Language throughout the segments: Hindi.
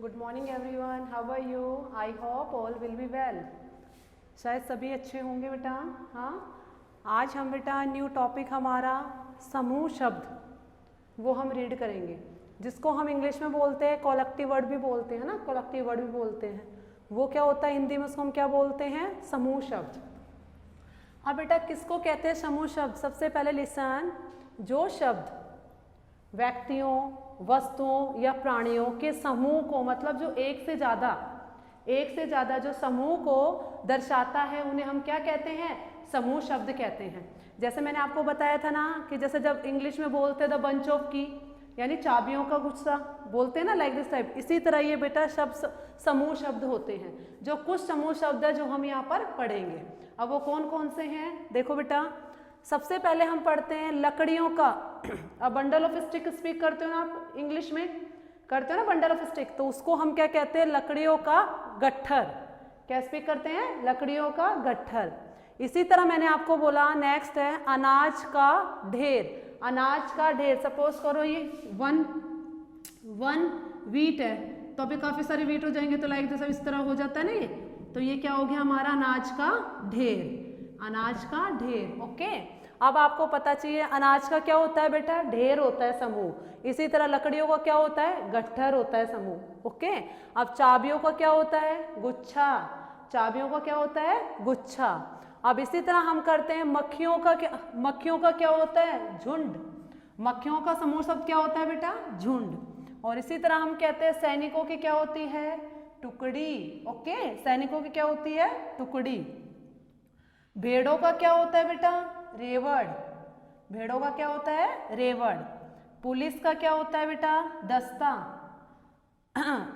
Good morning everyone, how are you? I hope all will be well. शायद सभी अच्छे होंगे बेटा। हाँ, आज हम बेटा न्यू टॉपिक हमारा समूह शब्द वो हम रीड करेंगे, जिसको हम इंग्लिश में बोलते हैं कलेक्टिव वर्ड भी बोलते हैं ना, कलेक्टिव वर्ड भी बोलते हैं। वो क्या होता है हिंदी में, उसको हम क्या बोलते हैं? समूह शब्द। अब बेटा किसको कहते हैं समूह शब्द? सबसे पहले लिसन, जो शब्द व्यक्तियों, वस्तुओं या प्राणियों के समूह को, मतलब जो एक से ज़्यादा जो समूह को दर्शाता है, उन्हें हम क्या कहते हैं? समूह शब्द कहते हैं। जैसे मैंने आपको बताया था ना कि जैसे जब इंग्लिश में बोलते हैं द बंच ऑफ की, यानी चाबियों का गुच्छा बोलते हैं ना, लाइक दिस टाइप। इसी तरह ये बेटा शब्द समूह शब्द होते हैं। जो कुछ समूह शब्द है जो हम यहाँ पर पढ़ेंगे। अब वो कौन कौन से हैं देखो बेटा। सबसे पहले हम पढ़ते हैं लकड़ियों का। अब बंडल ऑफ स्टिक स्पीक करते हो ना आप, इंग्लिश में करते हो ना बंडल ऑफ स्टिक, तो उसको हम क्या कहते हैं? लकड़ियों का गट्ठर। क्या स्पीक करते हैं? लकड़ियों का गट्ठर। इसी तरह मैंने आपको बोला नेक्स्ट है अनाज का ढेर। अनाज का ढेर, सपोज करो ये वन वीट है, तो अभी काफी सारे वीट हो जाएंगे, तो लाइक जैसा इस तरह हो जाता है ना ये, तो ये क्या हो गया हमारा? अनाज का ढेर। अनाज का ढेर। ओके, अब आपको पता चाहिए अनाज का क्या होता है बेटा? ढेर होता है, समूह। इसी तरह लकड़ियों का क्या होता है? गट्ठर होता है, समूह। ओके, अब चाबियों का क्या होता है? गुच्छा। चाबियों का क्या होता है? गुच्छा। अब इसी तरह हम करते हैं मक्खियों का क्या होता है? झुंड। मक्खियों का समूह शब्द क्या होता है बेटा? झुंड। और इसी तरह हम कहते हैं सैनिकों की क्या होती है? टुकड़ी। ओके, सैनिकों की क्या होती है? टुकड़ी। भेड़ों का क्या होता है बेटा? रेवड़। भेड़ों का क्या होता है? रेवड़। पुलिस का क्या होता है बेटा? दस्ता।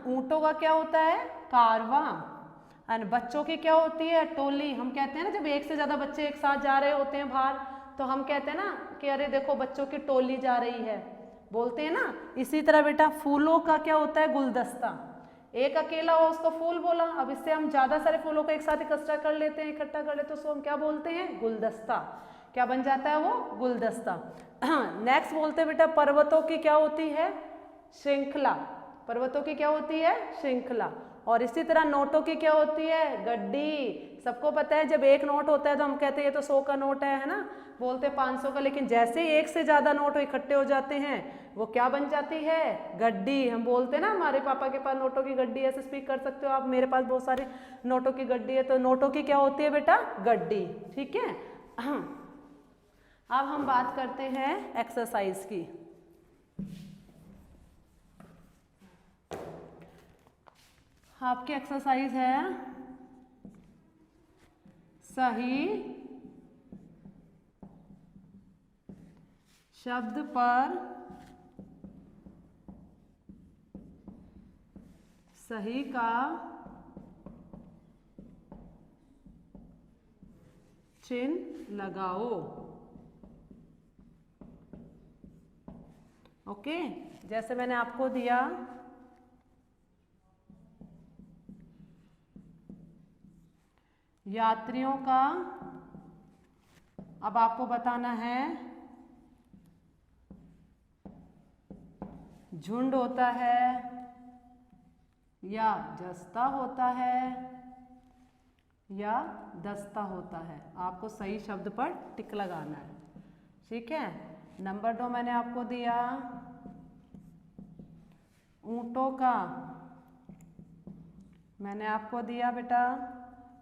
ऊंटों का क्या होता है? कारवां। और बच्चों की क्या होती है? टोली। हम कहते हैं ना जब एक से ज्यादा बच्चे एक साथ जा रहे होते हैं बाहर, तो हम कहते हैं ना कि अरे देखो बच्चों की टोली जा रही है, बोलते हैं ना। इसी तरह बेटा फूलों का क्या होता है? गुलदस्ता। एक अकेला हो उसको फूल बोला, अब इससे हम ज्यादा सारे फूलों को एक साथ इकट्ठा कर लेते हैं, उसको हम क्या बोलते हैं? गुलदस्ता। क्या बन जाता है वो? गुलदस्ता। नेक्स्ट बोलते हैं बेटा पर्वतों की क्या होती है? श्रृंखला। पर्वतों की क्या होती है? श्रृंखला। और इसी तरह नोटों की क्या होती है? गड्डी। सबको पता है जब एक नोट होता है तो हम कहते हैं ये तो 100 का नोट है ना, बोलते हैं 500 का, लेकिन जैसे ही एक से ज्यादा नोट इकट्ठे हो जाते हैं वो क्या बन जाती है? गड्डी। हम बोलते हैं ना हमारे पापा के पास नोटों की गड्डी, ऐसे स्पीक कर सकते हो आप, मेरे पास बहुत सारे नोटों की गड्डी है, तो नोटों की क्या होती है बेटा? गड्डी। ठीक है। अब हम बात करते हैं एक्सरसाइज की। आपकी एक्सरसाइज है सही शब्द पर सही का चिन्ह लगाओ। ओके, जैसे मैंने आपको दिया यात्रियों का, अब आपको बताना है झुंड होता है या जस्ता होता है या दस्ता होता है। आपको सही शब्द पर टिक लगाना है। ठीक है। नंबर 2 मैंने आपको दिया ऊंटों का, मैंने आपको दिया बेटा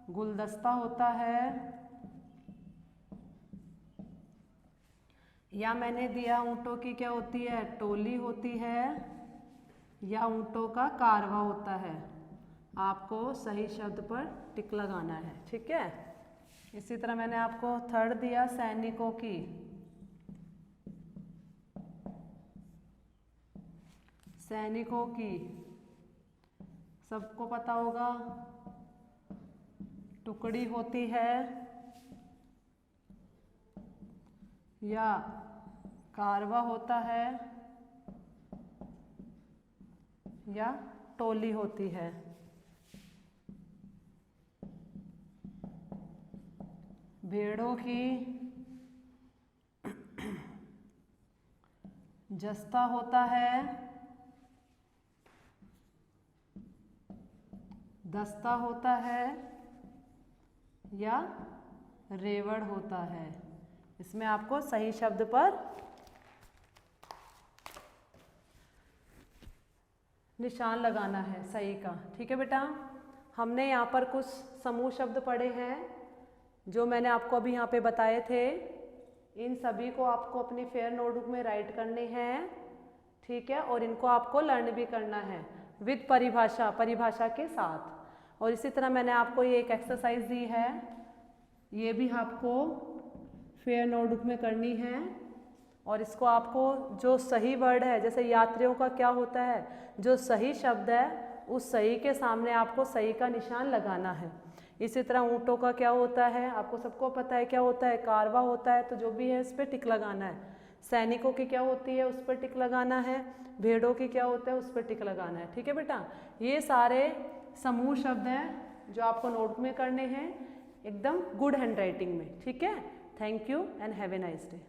गुलदस्ता होता है, या मैंने दिया ऊंटों की क्या होती है? टोली होती है, या ऊंटों का कारवा होता है। आपको सही शब्द पर टिक लगाना है। ठीक है। इसी तरह मैंने आपको थर्ड दिया सैनिकों की, सैनिकों की सबको पता होगा टुकड़ी होती है या कारवा होता है या टोली होती है। भेड़ों की जस्ता होता है दस्ता होता है या रेवड़ होता है। इसमें आपको सही शब्द पर निशान लगाना है सही का। ठीक है बेटा, हमने यहाँ पर कुछ समूह शब्द पढ़े हैं जो मैंने आपको अभी यहाँ पे बताए थे। इन सभी को आपको अपनी फेयर नोटबुक में राइट करने हैं। ठीक है, और इनको आपको लर्न भी करना है विद परिभाषा, परिभाषा के साथ। और इसी तरह मैंने आपको ये एक एक्सरसाइज दी है, ये भी आपको फेयर नोटबुक में करनी है। और इसको आपको जो सही वर्ड है, जैसे यात्रियों का क्या होता है, जो सही शब्द है उस सही के सामने आपको सही का निशान लगाना है। इसी तरह ऊँटों का क्या होता है, आपको सबको पता है क्या होता है, कारवा होता है, तो जो भी है इस पर टिक लगाना है। सैनिकों की क्या होती है, उस पर टिक लगाना है। भेड़ों की क्या होता है, उस पर टिक लगाना है। ठीक है बेटा, ये सारे समूह शब्द हैं जो आपको नोट में करने हैं एकदम गुड हैंड राइटिंग में। ठीक है, thank you and have a nice day.